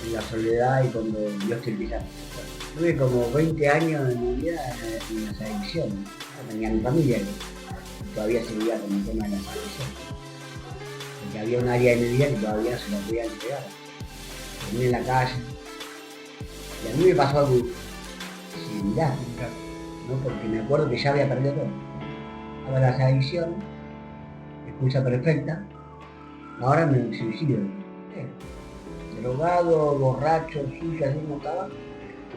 en la soledad y cuando Dios te empieza a procesar. Tuve como 20 años de mi vida en las adicciones. Yo tenía mi familia que todavía seguía con el tema de las adicciones. Porque había un área de mi vida que todavía se la podía entregar. Terminé en la calle. Y a mí me pasó algo similar, ¿no? Porque me acuerdo que ya había perdido todo. Ahora las adicciones, excusa perfecta, ahora me suicidio. Drogado, borracho, sucio, así como estaba,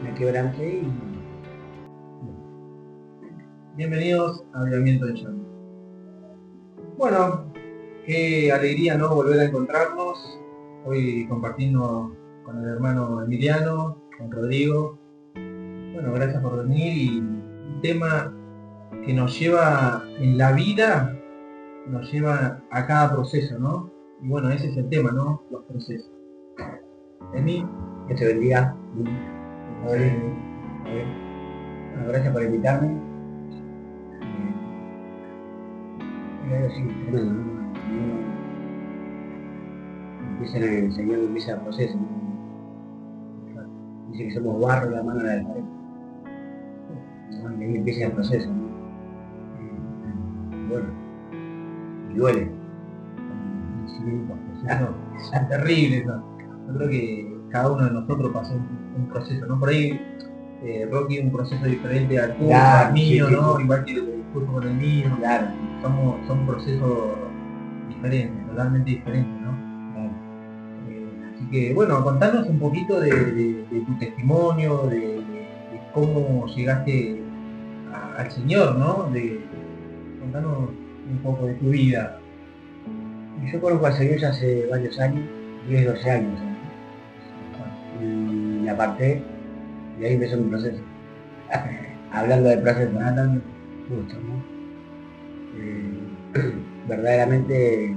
me quebranté y... Bienvenidos a Avivamiento de Llano. Bueno, qué alegría, ¿no?, volver a encontrarnos. Hoy compartiendo con el hermano Emiliano, con Rodrigo. Bueno, gracias por venir, y un tema que nos lleva en la vida, nos lleva a cada proceso, ¿no? Y bueno, ese es el tema, ¿no? Los procesos. Emi, Que te bendiga. Bueno, gracias por invitarme. Sí, tremendo, ¿no? El Señor empieza el proceso, ¿no? Dice que somos barro la mano de la pared, ¿no? Y ahí empieza el proceso, ¿no? Bueno, y duele. son terribles, ¿no? Yo creo que cada uno de nosotros pasó un proceso, ¿no? Por ahí Rocky un proceso diferente al tuyo, Claro, al mío, sí, ¿no? sí. Igual que el discurso con el mío. Claro. Son procesos diferentes, totalmente diferentes, ¿no? Claro. Así que bueno, contanos un poquito de tu testimonio, de cómo llegaste al Señor, ¿no? Contanos un poco de tu vida. Yo conozco al Señor ya hace varios años, 10, 12 años, ¿no? Y me aparté y ahí empezó mi proceso. Hablando de proceso, justo, ¿no? Verdaderamente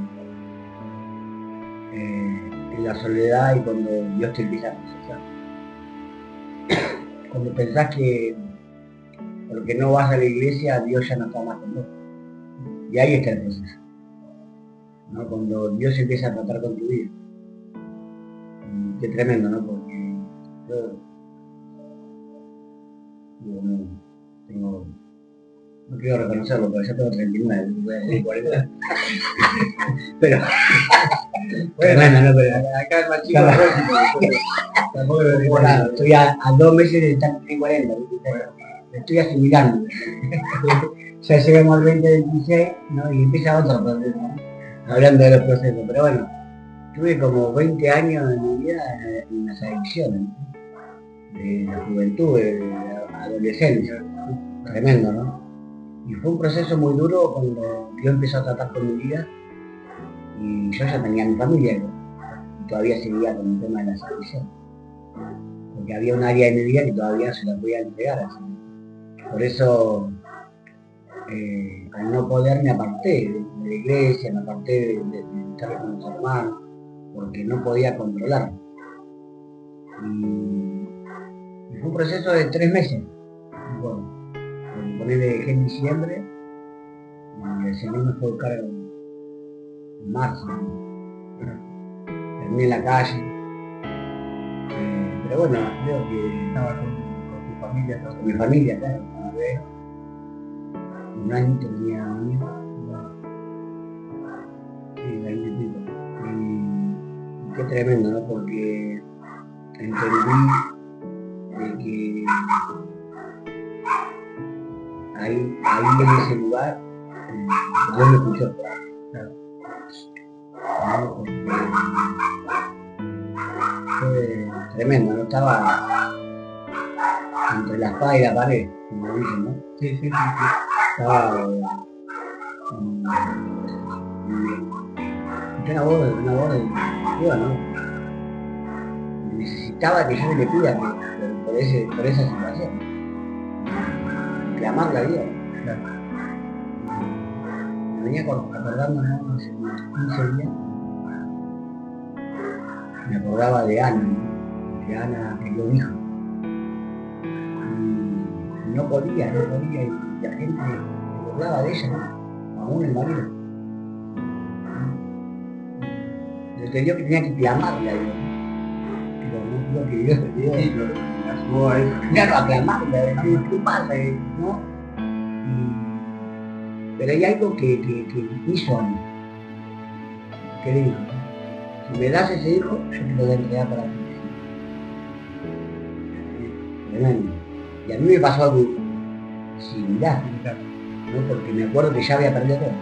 en la soledad y cuando Dios te empieza a procesar. Cuando pensás que porque no vas a la iglesia, Dios ya no está más con vos. Y ahí está el proceso, ¿no? Cuando Dios empieza a tratar con tu vida. Y qué tremendo, ¿no? Porque yo no quiero reconocerlo, pero yo tengo 39, voy a decir 40. Pero Bueno, no, pero acá el más chico tampoco lo digo nada. estoy a 2 meses de estar en 40, me estoy asimilando. Ya llegamos al 2026, ¿no? Y empieza otro proceso, ¿no? Hablando de los procesos, pero bueno, tuve como 20 años de mi vida en las adicciones, ¿no? De la juventud, de la adolescencia, tremendo, ¿no? Y fue un proceso muy duro cuando yo empecé a tratar con mi vida y yo ya tenía mi familia, ¿no? Y todavía seguía con el tema de las adicciones, porque había un área de mi vida que todavía se la podía entregar así. Por eso, al no poder, me aparté de la iglesia, me aparté de estar con los hermanos, porque no podía controlar. Y fue un proceso de 3 meses. Bueno, dejé en diciembre y el Señor me fue a buscar en marzo. Terminé en la calle. Pero bueno, creo que Estaba con tu familia, ¿no? con mi familia, claro. Un año tenía mi hijo. Sí, 20 y pico. Y qué tremendo, ¿no? Porque entendí de que ahí en ese lugar Dios me escuchó. Claro. ¿No? Fue tremendo, ¿no? Estaba entre la espada y la pared, como dicen, ¿no? Sí. Estaba una voz de Dios, ¿no? Necesitaba que yo le pida por esa situación, clamarle a Dios. Claro. Me venía acordando, ¿no? Hace 15 días, me acordaba de Ana, ¿no? Que Ana quería un hijo. Y no podía, y la gente se burlaba de ella, ¿no? Aún el marido. Yo tenía que clamarle a Dios, ¿no? Lo que Dios te dio. Sí, lo la llevó a eso. Claro, aclamarla, decir, ¿qué pasa? ¿No? Pero hay algo que hizo a mí, que le dijo, si me das ese hijo, yo te lo voy a entregar para ti. Tremendo. Y a mí me pasó algo similar, ¿no? Porque me acuerdo que ya había perdido todo.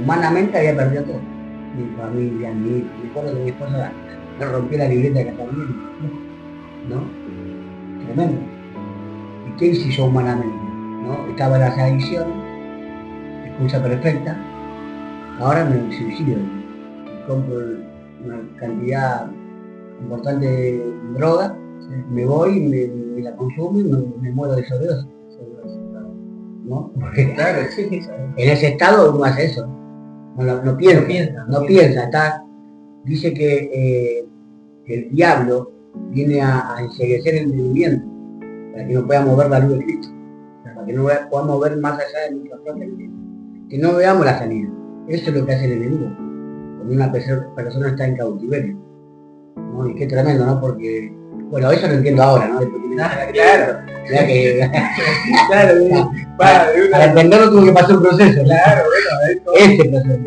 Humanamente había perdido todo. Mi familia, me acuerdo que mi esposa me rompió la libreta de casamiento, ¿no? Tremendo. ¿Y qué hice yo humanamente? ¿No? Estaba en las adicciones, excusa perfecta, ahora me suicido. Me compro una cantidad importante de droga, sí. Me voy, me la consumo y me muero de sobredosis. ¿No? Porque claro, sí, en ese estado uno hace eso. No piensa, está, dice que el diablo viene a enseguecer el movimiento para que no podamos ver la luz de Cristo, para que no podamos ver más allá de nuestra propia vida, que no veamos la salida. Eso es lo que hace el enemigo cuando una persona está en cautiverio, ¿no? Y qué tremendo, ¿no? Porque, bueno, eso lo entiendo ahora, ¿no? Claro. Claro, para entenderlo tuvo que pasar un proceso. Claro, bueno, este proceso.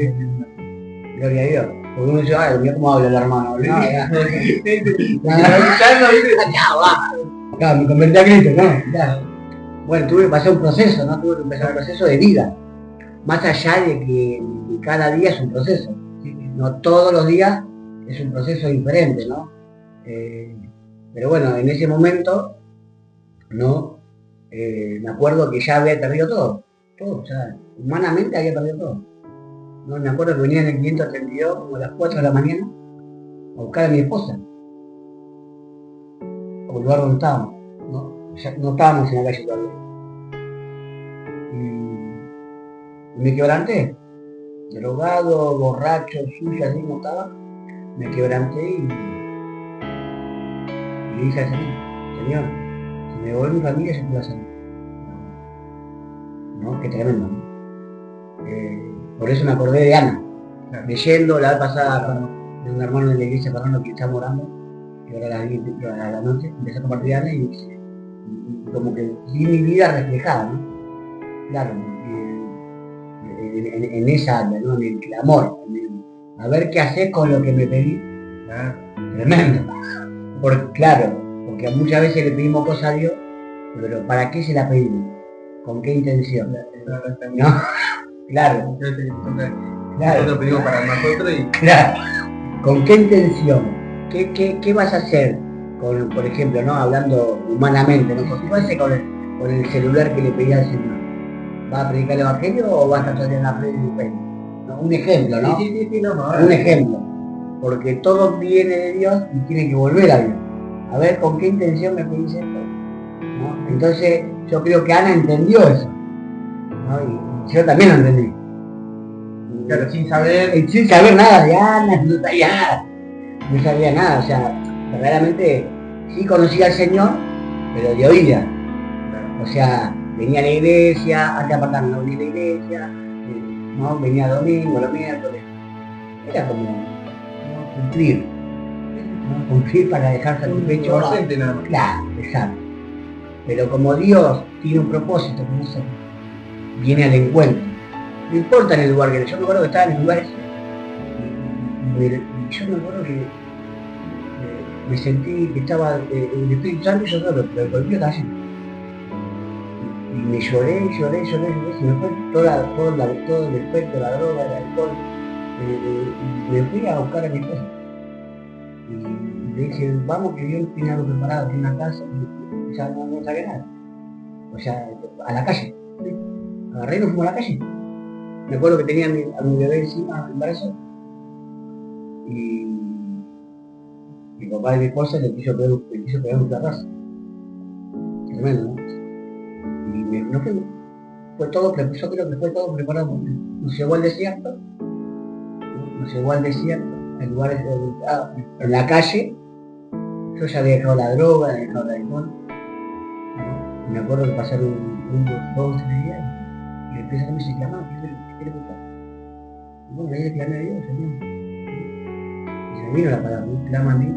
Gloria a Dios. Porque uno dice, ay, mira cómo habla el hermano. Claro, me convertí a Cristo, ¿no? Ya. Bueno, tuve que pasar un proceso, ¿no? Tuve que empezar un proceso de vida. Más allá de que cada día es un proceso. No todos los días es un proceso diferente, ¿no? Pero bueno, en ese momento, ¿no? Me acuerdo que ya había perdido todo. Todo, o sea, humanamente había perdido todo. No, me acuerdo que venía en el 532 como a las 4 de la mañana a buscar a mi esposa. O el lugar donde estábamos, ¿no? Ya no estábamos en la calle todavía. Y me quebranté. Drogado, borracho, sucio, así como estaba. Me quebranté y le dije al Señor, si me voy mi familia, yo te voy a salir. ¿No? Qué tremendo, ¿no? Por eso me acordé de Ana, leyendo la vez pasada de un hermano de la iglesia parlando que estamos orando, que ahora a la noche, empecé a compartir Ana y como que vi mi vida reflejada, ¿no? Claro, en esa área, ¿no? En el clamor, a ver qué haces con lo que me pedí. Tremendo. Porque muchas veces le pedimos cosas a Dios, pero ¿para qué se la pedimos? ¿Con qué intención? ¿No? Claro. Nosotros pedimos para nosotros y... Claro. ¿Con qué intención? ¿Qué vas a hacer? Por ejemplo, ¿no? Hablando humanamente, ¿no? ¿Qué vas a hacer con el celular que le pedí al Señor? ¿Va a predicar el Evangelio o va a estar todavía en la red de Facebook? ¿No? Un ejemplo, ¿no? Sí, no, un ejemplo. Porque todo viene de Dios y tiene que volver a Dios. A ver, ¿con qué intención me pedís esto? ¿No? Entonces, yo creo que Ana entendió eso, ¿no? Y yo también lo entendí. Claro, sin saber nada de Ana, no sabía nada, o sea, verdaderamente sí conocía al Señor, pero de oída. O sea, venía a la iglesia, antes de apartarme no venía a la iglesia, ¿no? Venía domingo, los miércoles. Era como, ¿no? Cumplir, ¿no? Cumplir para dejar satisfecho. Claro, exacto. Pero como Dios tiene un propósito con nosotros, viene al encuentro. No importa en el lugar que yo me acuerdo que estaba en el lugar ese. Y yo me acuerdo que me sentí que estaba el Espíritu Santo y yo solo, pero el mío estaba lleno. Y me lloré, se me fue todo el efecto, la droga, el alcohol. Y me fui a buscar a mi esposa. Y le dije, vamos que Dios tiene algo preparado, tiene una casa, y ya no saqué nada. O sea, a la calle. ¿Sí? Agarré y nos fuimos a la calle. Me acuerdo que tenía a mi bebé encima, en brazo. Y mi papá y mi esposa le quiso pegar un terrazo. Tremendo, ¿no? Y no fue todo, yo creo que fue todo preparado. Nos llevó al desierto, en lugares en la calle. Yo ya había dejado la droga, había dejado el alcohol. ¿No? Me acuerdo que pasaron 2 o 3 días y empieza a decirme, clamar, ¿qué quiere buscar? Y bueno, ahí le clamé a Dios, Señor. Y se vino la palabra, clama a mí,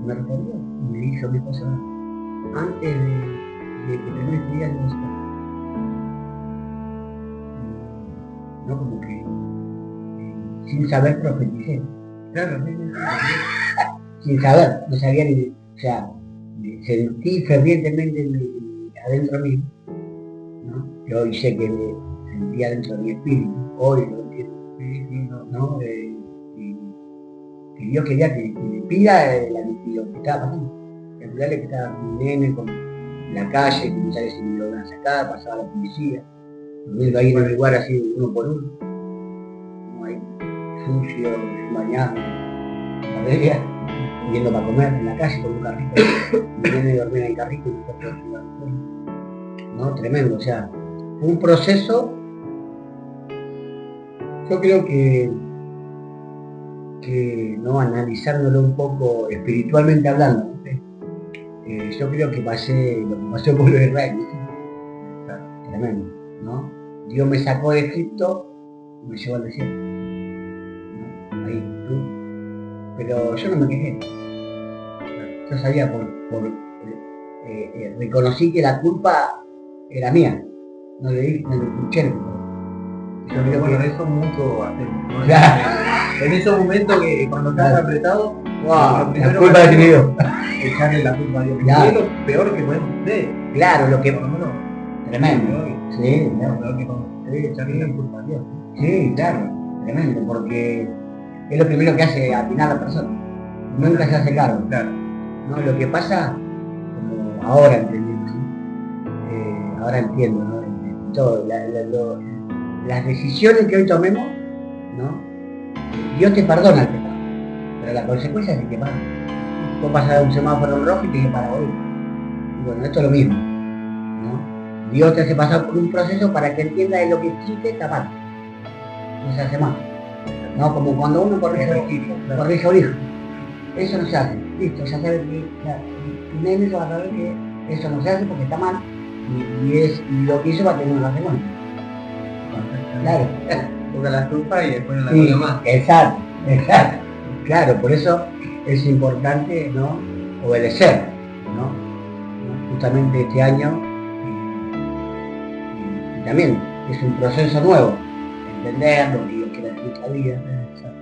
me respondió y me hizo mi cosa antes de que termine este día de música. No como que sin saber profeticé. Claro, Sin saber, no sabía ni, o sea, sentí fervientemente adentro mío, ¿no? Que hoy sé que sentía dentro de mi espíritu, hoy lo entiendo, ¿no? Que Dios quería que le pida lo que estaba pasando. Calcularle que estaba mi nene con la calle, que no sabía si me lo iban a sacar, pasaba la policía, durmiendo ahí en el lugar así uno por uno, ¿no? Ahí sucio, bañado, familia, yendo para comer en la calle con un carrito, mi nene dormía en el carrito y nosotros ¿no? Tremendo, o sea, fue un proceso, yo creo que no analizándolo un poco espiritualmente hablando, ¿no? Yo creo que pasé lo que pasó por Israel, ¿no? Tremendo, ¿no? Dios me sacó de Egipto y me llevó al desierto, ¿no? Ahí, pero yo no me quejé. Yo sabía reconocí que la culpa era mía, no le escuché. Yo creo que eso mucho hacemos, ¿no? Claro. En esos momentos que cuando estás apretado, Wow, la culpa la tiene Dios. Echarle la culpa a Dios. Claro. Es lo peor que podemos hacer. Claro, lo que por lo menos. Tremendo. Sí, lo peor que podemos hacer, echarle la culpa a Dios. Sí, claro, tremendo, porque es lo primero que hace atinar a la persona. Nunca se hace cargo. Claro. ¿No? Lo que pasa, como ahora entendemos, ahora entiendo, ¿no? Todo, las decisiones que hoy tomemos, ¿no? Dios te perdona el pecado, pero la consecuencia es que paga. Vos pasas un semáforo en rojo y te que para hoy. Y bueno, esto es lo mismo, ¿no? Dios te hace pasar por un proceso para que entiendas de lo que hiciste está mal. No se hace mal. ¿No? Como cuando uno corrige a un hijo. Eso no se hace. Listo, ya sabes que tu nene va a saber que eso no se hace porque está mal y lo que hizo va a tener una consecuencia. Claro. Toca la estufa y después no la toca más. Exacto. Claro, por eso es importante, ¿no? Obedecer, ¿no? Justamente este año y también es un proceso nuevo, entender lo que Dios quiere hacer en nuestra vida,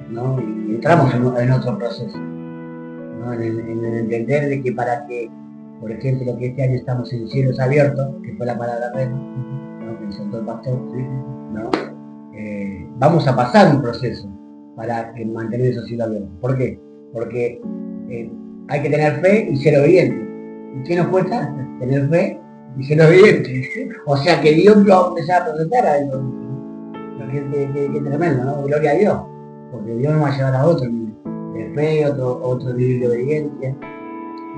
¿no? Y entramos en otro proceso, ¿no? En el entender de que para que, por ejemplo, que este año estamos en cielos abiertos, que fue la palabra red, ¿no? Que soltó el pastor, ¿no? Vamos a pasar un proceso para mantener esos cielos abiertos. ¿Por qué? Porque hay que tener fe y ser obediente. ¿Y qué nos cuesta? Tener fe y ser obediente. O sea que Dios lo va a empezar a presentar a eso. Qué tremendo, ¿no? Gloria a Dios. Porque Dios nos va a llevar a otro nivel de fe, otro nivel de obediencia.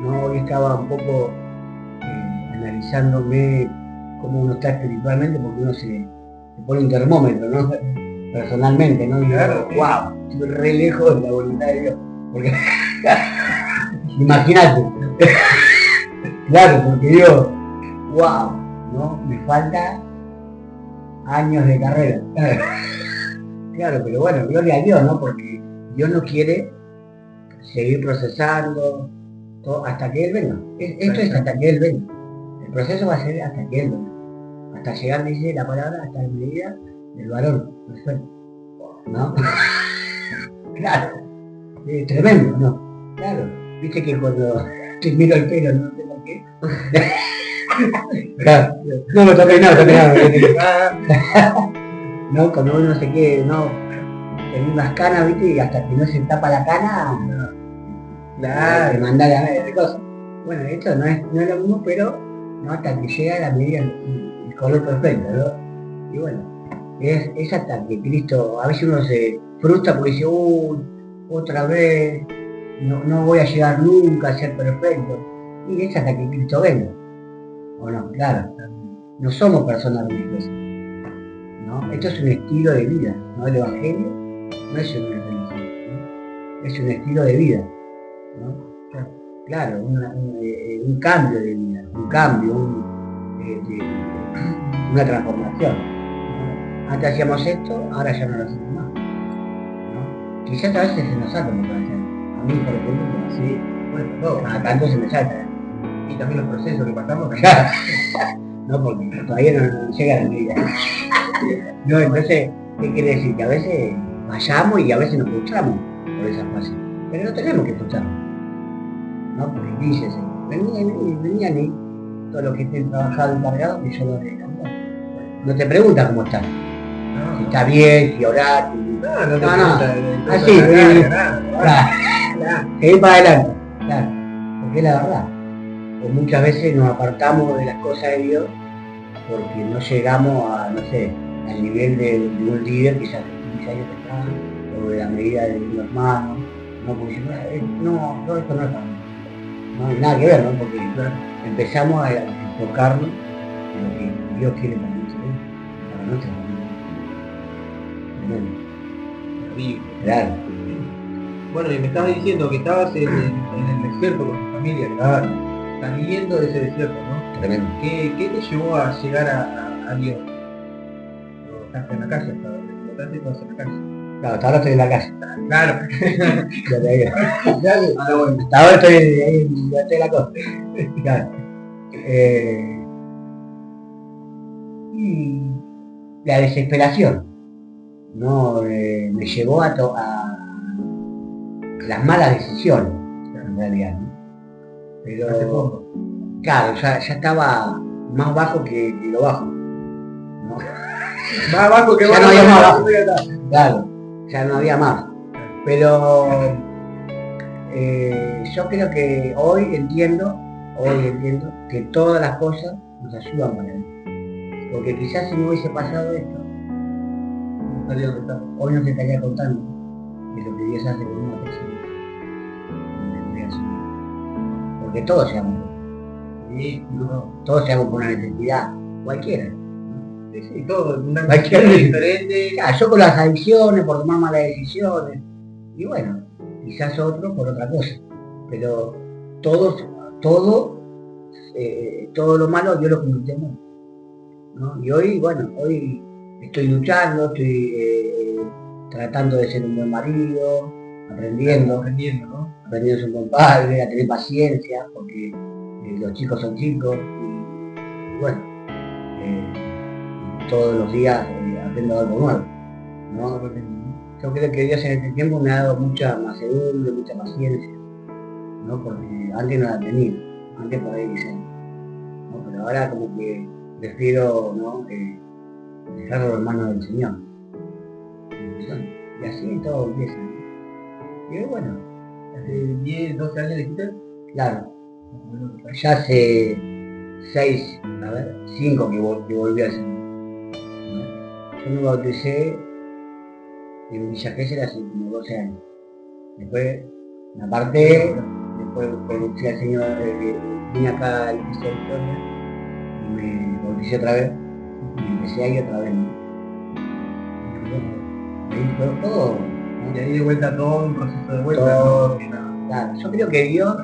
¿No? Hoy estaba un poco analizándome cómo uno está espiritualmente, porque uno se pone un termómetro, ¿no? Personalmente, ¿no? Y claro, digo, wow, estoy re lejos de la voluntad de Dios. Porque imagínate. Claro, porque digo, wow, ¿no? Me falta años de carrera. Claro, pero bueno, gloria a Dios, ¿no? Porque Dios no quiere seguir procesando todo, hasta que Él venga. Esto es hasta que Él venga. El proceso va a ser hasta que Él venga. Hasta llegar, dice la palabra, hasta la medida del varón perfecto, ¿no? Claro, es tremendo, ¿no? Claro, viste que cuando te miro el pelo, no sé por qué. Claro, no me toqué nada, no, cuando uno se quede, no, tenía unas canas, viste, y hasta que no se tapa la cana, claro, te mandar a ver cosas. Bueno, esto no es lo mismo, pero no hasta que llega la medida el color perfecto, ¿no? Y bueno, es hasta que Cristo, a veces uno se frustra porque dice, otra vez, no voy a llegar nunca a ser perfecto. Y es hasta que Cristo venga. ¿O no? Claro. No somos personas religiosas, ¿no? Esto es un estilo de vida, ¿no? El Evangelio no es una religión, ¿no? Es un estilo de vida, ¿no? Claro, un cambio de vida, un cambio, una transformación, ¿no? Antes hacíamos esto, ahora ya no lo hacemos más, ¿no? Quizás a veces se nos hace lo que hacer. A mí, por ejemplo, sí, Bueno, todo. Cada tanto se me salta. Y también los procesos que pasamos. No, porque todavía no llega la vida. No, entonces, ¿qué quiere decir? Que a veces fallamos y a veces nos frustramos por esas fases. Pero no tenemos que frustrarnos. ¿No? Porque dices, venían y todos los que estén trabajando y cargados, que yo lo haré cambiar. No te preguntan cómo estás. Si está bien, si orás, si... No. Así, Claro. claro. Seguir para adelante. Claro. Porque es la verdad. O muchas veces nos apartamos de las cosas de Dios porque no llegamos a, no sé, al nivel de un líder que ya hace 15 años que está, o de la medida de un hermano, no, porque no, esto no es para mí. No hay nada que ver, ¿no? Porque empezamos a enfocarnos en lo que Dios quiere para nosotros, para nuestra familia. Claro. Bueno, y me estabas diciendo que estabas en el desierto con tu familia, que estabas saliendo de ese desierto, ¿no? Tremendo. ¿Qué te llevó a llegar a Dios? ¿O estás en la calle? ¿Estás en la calle? Claro, hasta ahora estoy en la casa. Claro. Ya te digo. Ahora bueno. Hasta ahora estoy ahí, ya estoy en la costa. Claro. Y la desesperación, ¿no? Me llevó a las malas decisiones, en realidad, ¿no? Pero, claro, ya estaba más bajo que lo bajo, ¿no? Más bajo que ya no había más bajo. Claro, ya no había más. Pero yo creo que hoy entiendo que todas las cosas nos ayudan para él. Porque quizás si no hubiese pasado esto, hoy no se estaría contando de lo que Dios hace con una persona. Porque todos seamos, todos seamos con una necesidad, cualquiera. Sí, todo, una Cualquier cosa diferente. Yo con las adicciones, por tomar malas decisiones, y bueno, quizás otro por otra cosa. Pero todo lo malo Dios lo convirtió en bueno, ¿no? Y hoy, bueno, hoy estoy luchando, estoy tratando de ser un buen marido, aprendiendo, ¿no? Aprendiendo a ser un buen padre, a tener paciencia, porque los chicos son chicos, y bueno, todos los días aprendo algo nuevo, ¿no? Yo creo que Dios en este tiempo me ha dado mucha mansedumbre, mucha paciencia, ¿no? Porque antes no la tenía, antes por ahí dicen, ¿no? Pero ahora como que prefiero, ¿no? Dejarlo en manos del Señor. Y así todo empieza, ¿no? Y bueno, Hace 10, 12 años dijiste. claro, ya hace 5 que volví al Señor, ¿no? Yo me bauticé en Villa Gesell hace como 12 años. Después me aparté, después conocí al Señor, vine acá a la iglesia de Victoria y me bauticé otra vez y empecé ahí otra vez, ¿no? Ahí fue todo, ¿no? Y ahí de vuelta todo un proceso de vuelta. Todo. ¿No? Claro, yo creo que Dios,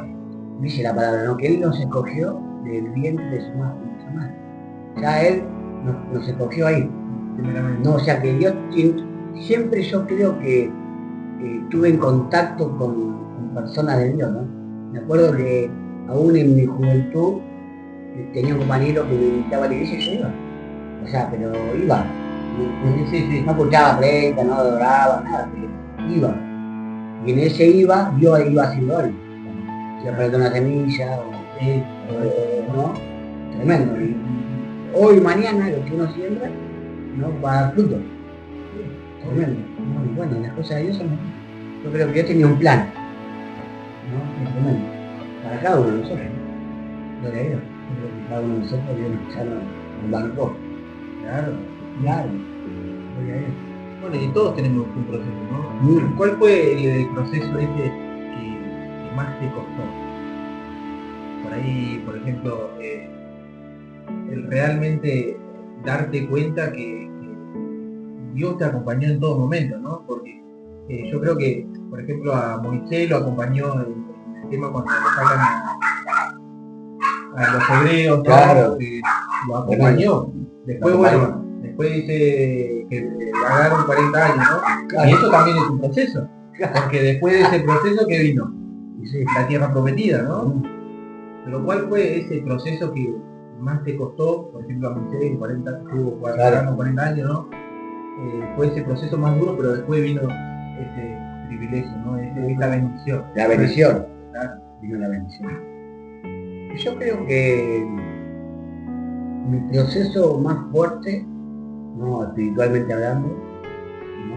dice la palabra, ¿no? Que Él nos escogió del vientre de su madre. Ya Él nos escogió ahí. No, o sea que Dios siempre yo creo que estuve en contacto con personas de Dios, ¿no? Me acuerdo que aún en mi juventud tenía un compañero que me invitaba a la iglesia y yo iba. O sea, pero iba. Sí. No escuchaba predica, no adoraba, nada, pero iba. Y en ese iba, yo iba haciendo algo. Yo planté una semilla, ¿no? Tremendo. Y hoy, mañana, lo que uno siembra, ¿no? Va a dar fruto. Tremendo. Y bueno, las cosas de Dios son... Yo creo que Dios tenía un plan, ¿no? Es tremendo. Para cada uno de nosotros, ¿no? Gloria a Dios. Yo creo que cada uno de nosotros Dios ya nos embarcó. Claro. Gloria a Dios. Bueno, y todos tenemos un proceso, ¿no? ¿Cuál fue el proceso ese que más te costó? Por ahí, por ejemplo, el realmente darte cuenta que Dios te acompañó en todo momento, ¿no? Porque yo creo que, por ejemplo, a Moisés lo acompañó en el tema cuando sacan a los hebreos, ¿no? Claro. Lo acompañó. Después, bueno, después dice que pagaron 40 años, ¿no? Claro. Y eso también es un proceso. Porque después de ese proceso, ¿qué vino? Sí. la tierra prometida, ¿no? Pero ¿cuál fue ese proceso que más te costó? Por ejemplo, a Moisés, 40, tuvo 40 años, ¿no? Fue ese proceso más duro, pero después vino ese privilegio, ¿no? Esta bendición. La bendición. Claro. Vino la bendición. Yo creo que mi proceso más fuerte, ¿no? Espiritualmente hablando, ¿no?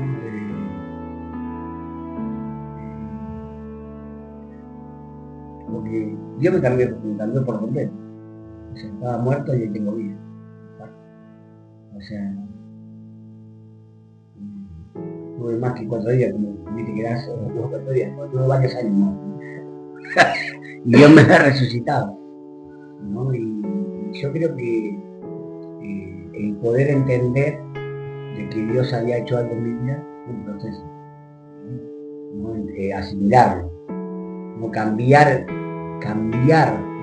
Porque Dios me cambió por completo. O sea, estaba muerto y hoy tengo vida. O sea, tuve más que 4 días, como viste que era tuve 4 días, tuve varios años más. Y Dios me ha resucitado, ¿no? Y yo creo que el poder entender de que Dios había hecho algo en mi vida fue un proceso, ¿no? Asimilarlo, no cambiar,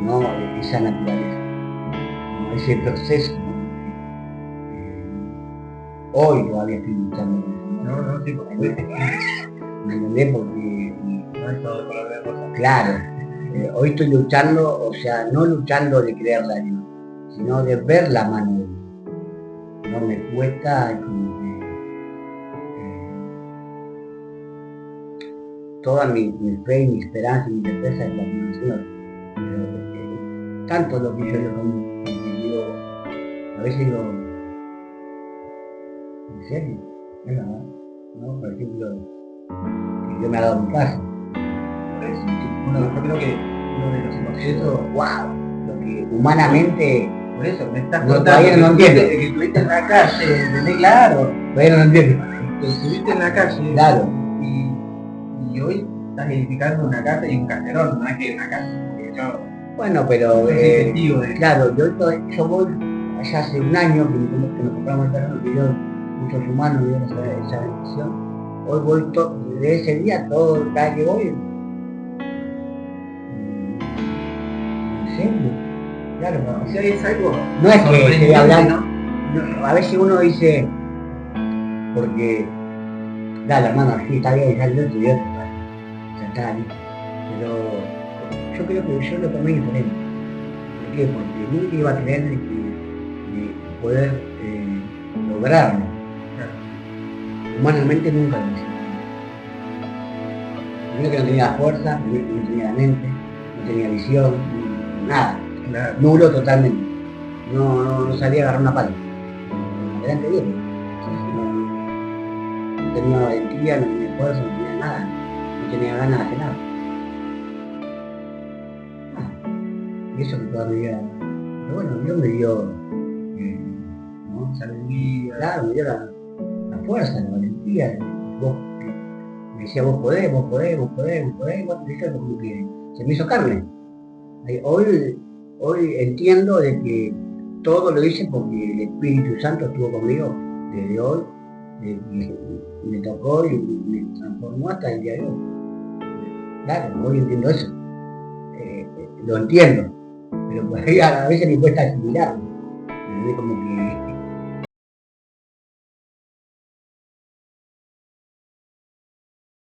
¿no? Esa naturaleza, ¿no? Ese proceso, ¿no? Hoy todavía estoy luchando con eso, No, sí, porque ¿me entendés? Porque no es todo color de rosa. claro, hoy estoy luchando, o sea, no luchando de creerle a Dios, sino de ver la mano de Dios. No me cuesta como que toda mi fe y mi esperanza y mi certeza es la mano del Señor. Pero tanto lo que yo le pongo, porque digo, a veces digo, ¿en serio? Es verdad, ¿no? Por ejemplo, que Dios me ha dado mi casa. Por eso, yo creo que uno de los procesos, ¡Wow! Lo que humanamente por eso, me estás no, contando todavía no entiendo. que estuviste en la calle, ¿entendés? Claro, todavía no entiendo. que estuviste en la calle Claro. y hoy estás edificando una casa y un caserón, no es que una casa, porque yo Bueno, pero soy testigo de claro, yo voy allá hace un año que nos compramos el terreno, que yo, muchos humanos me dieron esa bendición. Hoy voy desde ese día, cada vez que voy, en serio, claro, o sea, es algo no es que esté sorprendente, hablando, ¿no? a veces uno dice, porque, dale hermano, sí, está bien, ya lo estudió, ya está, ¿no? Pero yo creo que yo lo tomé diferente. ¿Por qué? Porque nunca iba a creer de poder lograrlo. Humanamente nunca lo hice. Primero que no tenía la fuerza, primero que no tenía la mente, no tenía visión, nada. Claro. Nulo totalmente. No sabía agarrar una pala. Adelante bien. No tenía valentía, no tenía fuerza, no tenía nada. No tenía ganas de hacer nada. Y eso que toda mi vida. Pero bueno, Dios me dio, ¿no? Sabiduría. Claro, me dio la fuerza, la valentía. Me decía, vos podés, y vos te hizo como que se me hizo carne. Hoy entiendo de que todo lo hice porque el Espíritu Santo estuvo conmigo desde hoy, me tocó y me transformó hasta el día de hoy. Claro, hoy entiendo eso. Lo entiendo, pero por ahí a veces me cuesta asimilarlo. Como que